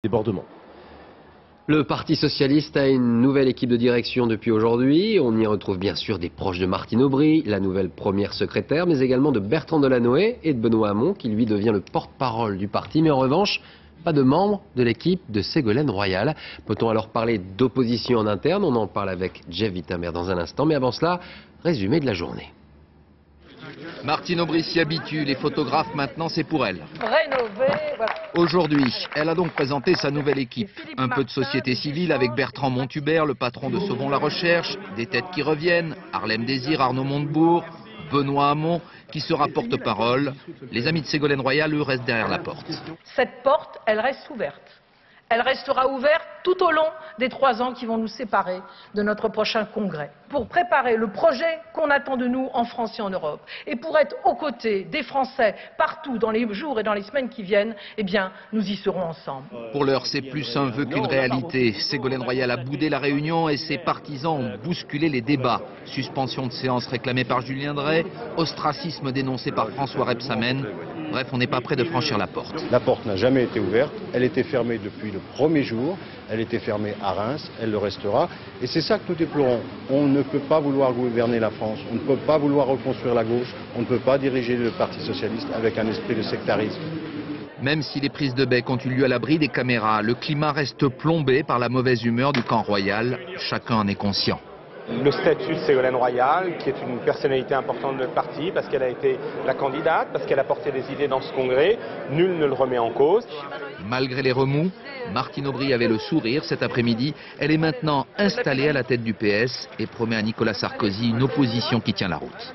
Débordement. Le Parti socialiste a une nouvelle équipe de direction depuis aujourd'hui. On y retrouve bien sûr des proches de Martine Aubry, la nouvelle première secrétaire, mais également de Bertrand Delanoë et de Benoît Hamon, qui lui devient le porte-parole du parti. Mais en revanche, pas de membres de l'équipe de Ségolène Royal. Peut-on alors parler d'opposition en interne? On en parle avec Jeff Wittenberg dans un instant. Mais avant cela, résumé de la journée. Martine Aubry s'y habitue, les photographes maintenant c'est pour elle. Rénové, voilà. Aujourd'hui, elle a donc présenté sa nouvelle équipe. Un peu de société civile avec Bertrand Montubert, le patron de Sauvons la Recherche, des têtes qui reviennent, Harlem Désir, Arnaud Montebourg, Benoît Hamon qui sera porte-parole. Les amis de Ségolène Royal, eux, restent derrière la porte. Cette porte, elle reste ouverte. Elle restera ouverte tout au long des 3 ans qui vont nous séparer de notre prochain congrès, pour préparer le projet qu'on attend de nous en France et en Europe. Et pour être aux côtés des Français partout dans les jours et dans les semaines qui viennent, eh bien, nous y serons ensemble. Pour l'heure, c'est plus un vœu qu'une réalité. Ségolène Royal a boudé la réunion et ses partisans ont bousculé les débats. Suspension de séance réclamée par Julien Drey, ostracisme dénoncé par François Rebsamen. Bref, on n'est pas près de franchir la porte. La porte n'a jamais été ouverte, elle était fermée depuis le premier jour, elle était fermée à Reims, elle le restera. Et c'est ça que nous déplorons. On ne peut pas vouloir gouverner la France, on ne peut pas vouloir reconstruire la gauche, on ne peut pas diriger le Parti socialiste avec un esprit de sectarisme. Même si les prises de bec ont eu lieu à l'abri des caméras, le climat reste plombé par la mauvaise humeur du camp royal. Chacun en est conscient. Le statut de Ségolène Royal, qui est une personnalité importante de notre parti, parce qu'elle a été la candidate, parce qu'elle a porté des idées dans ce congrès, nul ne le remet en cause. Malgré les remous, Martine Aubry avait le sourire cet après-midi. Elle est maintenant installée à la tête du PS et promet à Nicolas Sarkozy une opposition qui tient la route.